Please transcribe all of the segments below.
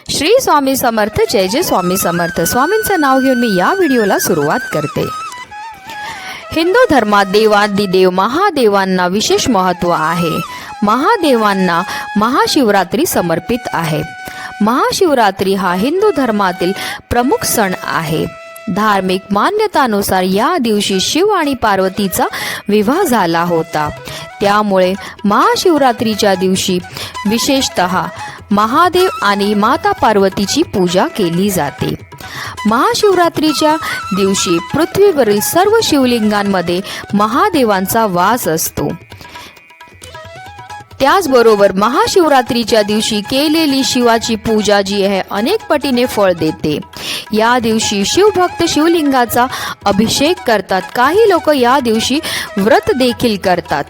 श्री स्वामी समर्थ. जय जय स्वामी समर्थ. स्वामींचं नाव घेऊन मी या व्हिडिओला सुरुवात करते. हिंदू धर्मात देवादिदेव महादेवांना विशेष महत्त्व आहे. महादेवांना महाशिवरात्री समर्पित आहे. महाशिवरात्री हा हिंदू धर्मातील प्रमुख सण आहे. धार्मिक मान्यतानुसार या दिवशी शिव आणि पार्वतीचा विवाह झाला होता. त्यामुळे महाशिवरात्रीच्या दिवशी विशेषतः महादेव आणि माता पार्वतीची पूजा केली जाते. महाशिवरात्रीच्या दिवशी पृथ्वीवरील सर्व शिवलिंगांमध्ये महादेवांचा वास असतो. त्याचबरोबर महाशिवरात्रीच्या दिवशी केलेली शिवाची पूजा जी आहे अनेक पटीने फळ देते. या दिवशी शिवभक्त शिवलिंगाचा अभिषेक करतात. काही लोक या दिवशी व्रत देखील करतात.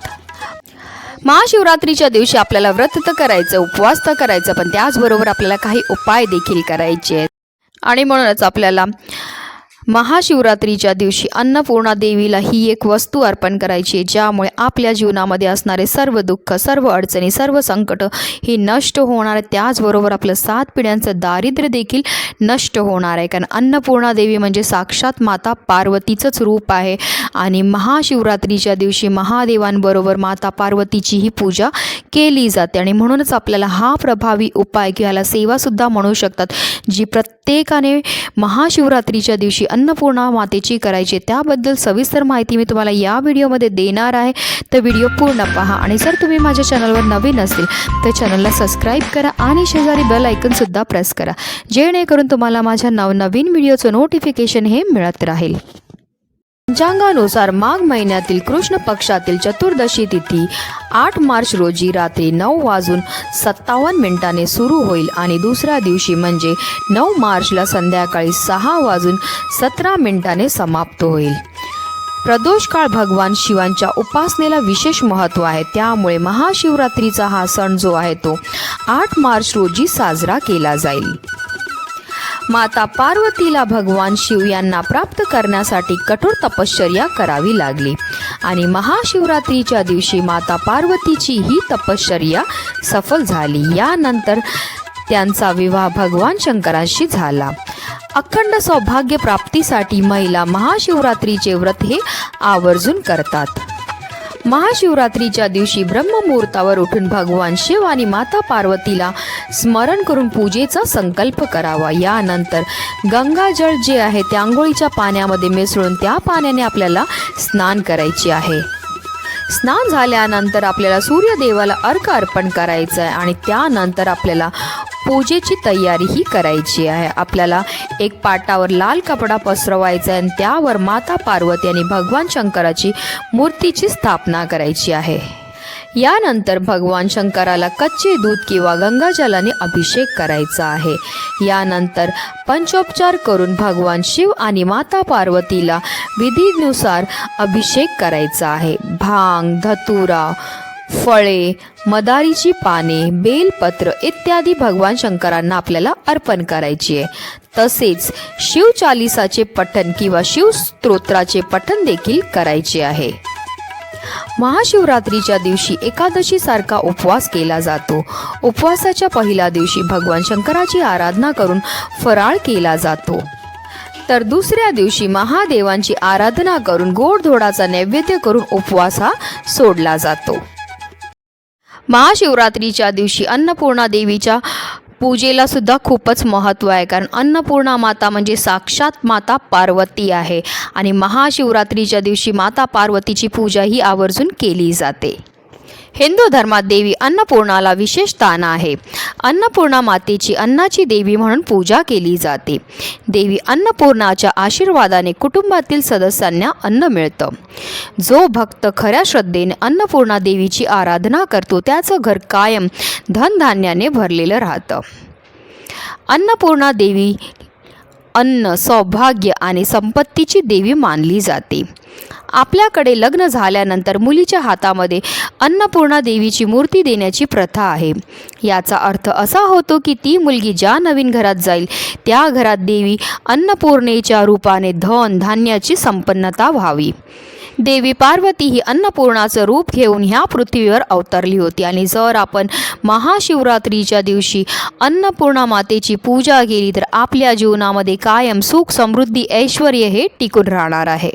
महाशिवरात्रीच्या दिवशी आपल्याला व्रत तर करायचं, उपवास तर करायचं, पण त्याचबरोबर आपल्याला काही उपाय देखील करायचे आहेत. आणि म्हणूनच आपल्याला महाशिवरात्रीच्या दिवशी अन्नपूर्णा देवीला ही एक वस्तू अर्पण करायची आहे, ज्यामुळे आपल्या जीवनामध्ये असणारे सर्व दुःख, सर्व अडचणी, सर्व संकट ही नष्ट होणार आहे. त्याचबरोबर आपलं 7 पिढ्यांचं दारिद्र्य देखील नष्ट होणार आहे. कारण अन्नपूर्णा देवी म्हणजे साक्षात माता पार्वतीचंच रूप आहे. आणि महाशिवरात्रीच्या दिवशी महादेवांबरोबर माता पार्वतीची ही पूजा केली जाते. आणि म्हणूनच आपल्याला हा प्रभावी उपाय किंवा ह्याला सेवासुद्धा म्हणू शकतात, जी प्रत्येकाने महाशिवरात्रीच्या दिवशी अन्नपूर्णा मातेची करायची. त्याबद्दल सविस्तर माहिती मी तुम्हाला या व्हिडिओमध्ये देणार आहे, तर व्हिडिओ पूर्ण पहा. आणि जर तुम्ही माझ्या चॅनलवर नवीन असतील तर चॅनलला सबस्क्राईब करा आणि शेजारी बेल आयकॉनसुद्धा प्रेस करा, जेणेकरून तुम्हाला माझ्या नवनवीन व्हिडिओचं नोटिफिकेशन हे मिळत राहील. पंचांगानुसार माघ महिन्यातील कृष्ण पक्षातील चतुर्दशी तिथी 8 मार्च रोजी रात्री 9:57 सुरू होईल आणि दुसऱ्या दिवशी म्हणजे 9 मार्चला संध्याकाळी 6:17 समाप्त होईल. प्रदोष काळ भगवान शिवांच्या उपासनेला विशेष महत्त्व आहे. त्यामुळे महाशिवरात्रीचा हा सण जो आहे तो 8 मार्च रोजी साजरा केला जाईल. माता पार्वतीला भगवान शिव यांना प्राप्त करण्यासाठी कठोर तपश्चर्या करावी लागली आणि महाशिवरात्रीच्या दिवशी माता पार्वतीची ही तपश्चर्या सफल झाली. यानंतर त्यांचा विवाह भगवान शंकराशी झाला. अखंड सौभाग्य प्राप्तीसाठी महिला महाशिवरात्रीचे व्रत हे आवर्जून करतात. महाशिवरात्रीच्या दिवशी ब्रह्ममुहूर्तावर उठून भगवान शिव आणि माता पार्वतीला स्मरण करून पूजेचा संकल्प करावा. यानंतर गंगाजळ जे आहे त्या आंघोळीच्या पाण्यामध्ये मिसळून त्या पाण्याने आपल्याला स्नान करायचे आहे. स्नान झाल्यानंतर आपल्याला सूर्यदेवाला अर्घ्य अर्पण करायचं आहे आणि त्यानंतर आपल्याला पूजेची तयारीही करायची आहे. आपल्याला एक पाटावर लाल कपडा पसरवायचा आहे आणि त्यावर माता पार्वती आणि भगवान शंकराची मूर्तीची स्थापना करायची आहे. यानंतर भगवान शंकराला कच्चे दूध किंवा गंगाजलाने अभिषेक करायचा आहे. यानंतर पंचोपचार करून भगवान शिव आणि माता पार्वतीला विधीनुसार अभिषेक करायचा आहे. भांग, धतुरा, फळे, मदारीची पाने, बेलपत्र इत्यादी भगवान शंकरांना आपल्याला अर्पण करायची आहे. तसेच शिवचालिसाचे पठण किंवा शिवस्तोत्राचे पठण देखील करायचे आहे. महाशिवरात्रीच्या दिवशी एकादशी सारखा उपवास केला जातो. उपवासाच्या पहिल्या दिवशी भगवान शंकराची आराधना करून फराळ केला जातो. तर दुसऱ्या दिवशी महादेवांची आराधना करून गोडधोडाचा नैवेद्य करून उपवास हा सोडला जातो. महाशिवरात्रीच्या दिवशी अन्नपूर्णा देवीच्या पूजेला सुद्धा खूपच महत्त्व आहे. कारण अन्नपूर्णा माता म्हणजे साक्षात माता पार्वती आहे आणि महाशिवरात्रीच्या दिवशी माता पार्वतीची पूजा ही आवर्जून केली जाते. हिंदू धर्मात देवी अन्नपूर्णाला विशेष स्थान आहे. अन्नपूर्णा मातेची अन्नाची देवी म्हणून पूजा केली जाते. देवी अन्नपूर्णाच्या आशीर्वादाने कुटुंबातील सदस्यांना अन्न मिळतं. जो भक्त खऱ्या श्रद्धेने अन्नपूर्णा देवीची आराधना करतो त्याचं घर कायम धनधान्याने भरलेलं राहतं. अन्नपूर्णा देवी अन्न, सौभाग्य आणि संपत्तीची देवी मानली जाते. आपल्याकडे लग्न झाल्यानंतर मुलीच्या हातामध्ये अन्नपूर्णा देवीची मूर्ती देण्याची प्रथा आहे. याचा अर्थ असा होतो की ती मुलगी ज्या नवीन घरात जाईल त्या घरात देवी अन्नपूर्णेच्या रूपाने धन धान्याची संपन्नता व्हावी. देवी पार्वती ही अन्नपूर्णाचं रूप घेऊन ह्या पृथ्वीवर अवतरली होती आणि जर आपण महाशिवरात्रीच्या दिवशी अन्नपूर्णा मातेची पूजा केली तर आपल्या जीवनामध्ये कायम सुख समृद्धी ऐश्वर हे टिकून राहणार आहे.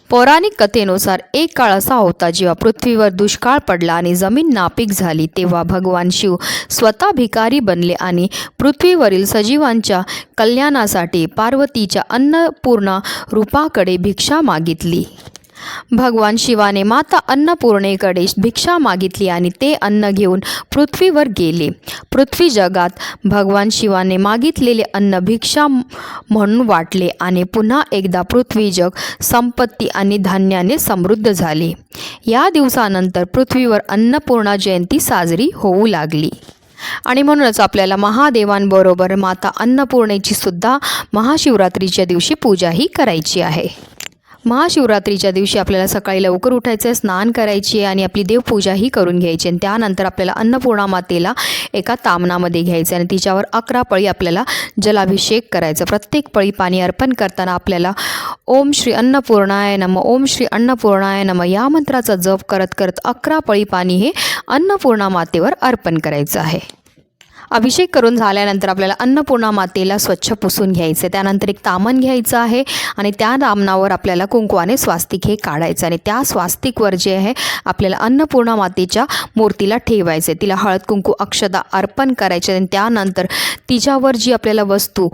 पौराणिक कथेनुसार एक काळ असा होता जेव्हा पृथ्वीवर दुष्काळ पडला आणि जमीन नापीक झाली. तेव्हा भगवान शिव स्वतः भिकारी बनले आणि पृथ्वीवरील सजीवांच्या कल्याणासाठी पार्वतीच्या अन्नपूर्णा रूपाकडे भिक्षा मागितली. भगवान शिवाने माता अन्नपूर्णेकडे भिक्षा मागितली आणि ते अन्न घेऊन पृथ्वीवर गेले. पृथ्वी जगात भगवान शिवाने मागितलेले अन्न भिक्षा म्हणून वाटले आणि पुन्हा एकदा पृथ्वी जग संपत्ती आणि धान्याने समृद्ध झाले. या दिवसानंतर पृथ्वीवर अन्नपूर्णा जयंती साजरी होऊ लागली. आणि म्हणूनच आपल्याला महादेवांबरोबर माता अन्नपूर्णेची सुद्धा महाशिवरात्रीच्या दिवशी पूजाही करायची आहे. महाशिवरात्रीच्या दिवशी आपल्याला सकाळी लवकर उठायचं आहे, स्नान करायची आहे आणि आपली देवपूजाही करून घ्यायची आणि त्यानंतर आपल्याला अन्नपूर्णा मातेला एका तामणामध्ये घ्यायचं आणि तिच्यावर 11 पळी आपल्याला जलाभिषेक करायचा. प्रत्येक पळी पाणी अर्पण करताना आपल्याला ओम श्री अन्नपूर्णाय नमः, ओम श्री अन्नपूर्णाय नमः या मंत्राचा जप करत करत 11 पळी पाणी हे अन्नपूर्णा मातेवर अर्पण करायचं आहे. अभिषेक करून झाल्यानंतर आपल्याला अन्नपूर्णा मातेला स्वच्छ पुसून घ्यायचं. त्यानंतर एक तामण घ्यायचं आहे आणि त्या तामणावर आपल्याला कुंकवाने स्वास्तिक हे काढायचं आणि त्या स्वास्तिकवर जे आहे आपल्याला अन्नपूर्णा मातेच्या मूर्तीला ठेवायचे. तिला हळद कुंकू अक्षता अर्पण करायचे आणि त्यानंतर तिच्यावर जी आपल्याला वस्तू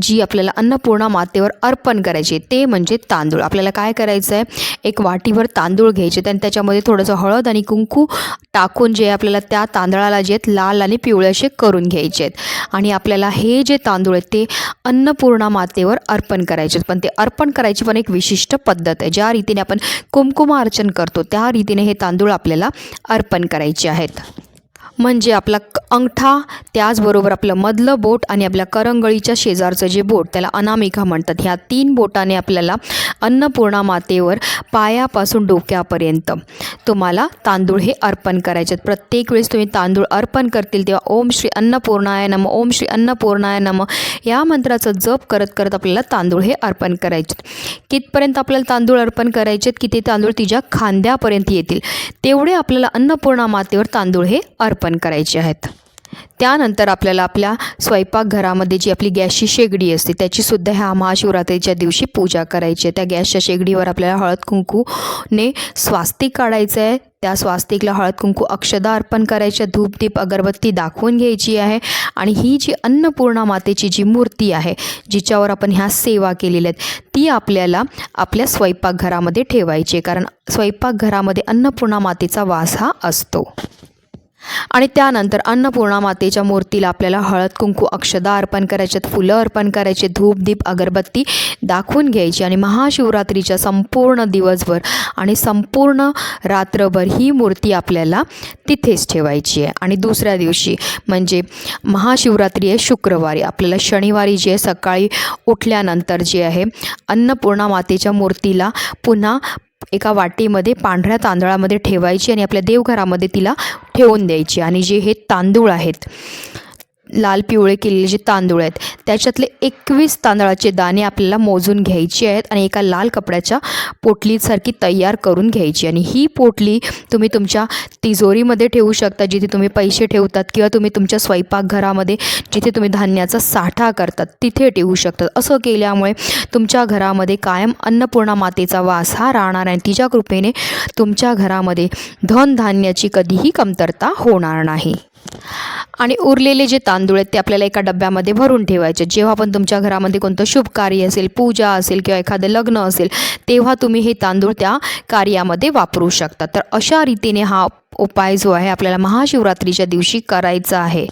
जी आपल्याला अन्नपूर्णा मातेवर अर्पण करायची ते म्हणजे तांदूळ. आपल्याला काय करायचं आहे, एक वाटीवर तांदूळ घ्यायचे आणि त्याच्यामध्ये थोडंसं हळद आणि कुंकू टाकून जे आपल्याला त्या तांदळाला जे लाल आणि पिवळे असे करून घ्यायचे आहेत आणि आपल्याला हे जे तांदूळ आहेत ते अन्नपूर्णा मातेवर अर्पण करायचे. पण ते अर्पण करायची पण एक विशिष्ट पद्धत आहे. ज्या रीतीने आपण कुंकुमार्चन करतो त्या रीतीने हे तांदूळ आपल्याला अर्पण करायचे आहेत. म्हणजे आपला अंगठा, त्याचबरोबर आपलं मधलं बोट आणि आपल्या करंगळीच्या शेजारचं जे बोट त्याला अनामिका म्हणतात. ह्या 3 बोटाने आपल्याला अन्नपूर्णा मातेवर पायापासून डोक्यापर्यंत तुम्हाला तांदूळ हे अर्पण करायचे. प्रत्येक वेळेस तुम्ही तांदूळ अर्पण करतील तेव्हा ओम श्री अन्नपूर्णाय नमः, ओम श्री अन्नपूर्णाय नमः या मंत्राचा जप करत करत आपल्याला तांदूळ हे अर्पण करायचे. कितपर्यंत आपल्याला तांदूळ अर्पण करायचे की ते तांदूळ तिच्या खांद्यापर्यंत येतील तेवढे आपल्याला अन्नपूर्णा मातेवर तांदूळ हे अर्पण करायचे आहेत. त्यानंतर आपल्याला आपल्या स्वयंपाकघरामध्ये जी आपली गॅसची शेगडी असते त्याचीसुद्धा ह्या महाशिवरात्रीच्या दिवशी पूजा करायची आहे. त्या गॅसच्या शेगडीवर आपल्याला हळद कुंकूने स्वास्तिक काढायचं आहे. त्या स्वास्तिकला हळद कुंकू अक्षदा अर्पण करायच्या, धूप दीप अगरबत्ती दाखवून घ्यायची आहे आणि ही जी अन्नपूर्णा मातेची जी मूर्ती आहे जिच्यावर आपण ह्या सेवा केलेल्या आहेत ती आपल्याला आपल्या स्वयंपाकघरामध्ये ठेवायची आहे. कारण स्वयंपाकघरामध्ये अन्नपूर्णा मातेचा वास हा असतो. आणि त्यानंतर अन्नपूर्णा मातेच्या मूर्तीला आपल्याला हळद कुंकू अक्षदा अर्पण करायच्यात, फुलं अर्पण करायचे, धूप दीप अगरबत्ती दाखवून घ्यायची आणि महाशिवरात्रीच्या संपूर्ण दिवसभर आणि संपूर्ण रात्रभर ही मूर्ती आपल्याला तिथेच ठेवायची आहे. आणि दुसऱ्या दिवशी म्हणजे महाशिवरात्री आहे शुक्रवारी, आपल्याला शनिवारी जे सकाळी उठल्यानंतर जे आहे अन्नपूर्णा मातेच्या मूर्तीला पुन्हा एका वाटीमध्ये पांढऱ्या तांदळामध्ये ठेवायची आणि आपल्या देवघरामध्ये तिला ठेवून द्यायची. आणि जे हे तांदूळ आहेत लाल पिवळे केलेले जे तांदूळ आहेत त्याच्यातले 21 तांदळाचे दाणे आपल्याला मोजून घ्यायचे आहेत आणि एका लाल कपड्याच्या पोटलीसारखी तयार करून घ्यायची. आणि ही पोटली तुम्ही तुमच्या तिजोरीमध्ये ठेवू शकता जिथे तुम्ही पैसे ठेवतात किंवा तुम्ही तुमच्या स्वयंपाकघरामध्ये जिथे तुम्ही धान्याचा साठा करतात तिथे ठेवू शकतात. असं केल्यामुळे तुमच्या घरामध्ये कायम अन्नपूर्णा मातेचा वास हा राहणार आणि तिच्या कृपेने तुमच्या घरामध्ये धनधान्याची कधीही कमतरता होणार नाही. आणि उरलेले जे तांदूळ आहेत ते आपल्याला एका डब्यामध्ये भरून ठेवायचे. जेव्हा पण तुमच्या घरामध्ये कोणतं शुभ कार्य असेल, पूजा असेल किंवा एखादं लग्न असेल तेव्हा तुम्ही हे तांदूळ त्या कार्यामध्ये वापरू शकता. तर अशा रीतीने हा उपाय जो आहे आपल्याला महाशिवरात्रीच्या दिवशी करायचा आहे.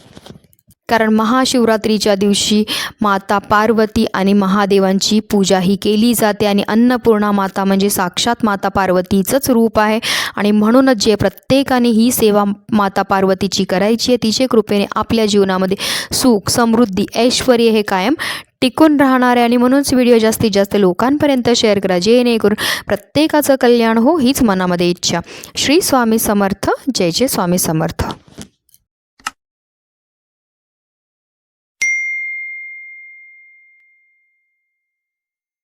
कारण महाशिवरात्रीच्या दिवशी माता पार्वती आणि महादेवांची पूजा ही केली जाते आणि अन्नपूर्णा माता म्हणजे साक्षात माता पार्वतीचंच रूप आहे. आणि म्हणूनच जे प्रत्येकाने ही सेवा माता पार्वतीची करायची आहे तिच्या कृपेने आपल्या जीवनामध्ये सुख समृद्धी ऐश्वर हे कायम टिकून राहणार आहे. आणि म्हणूनच व्हिडिओ जास्तीत जास्त लोकांपर्यंत शेअर करा जेणेकरून प्रत्येकाचं कल्याण हो हीच मनामध्ये इच्छा. श्री स्वामी समर्थ. जय जय स्वामी समर्थ.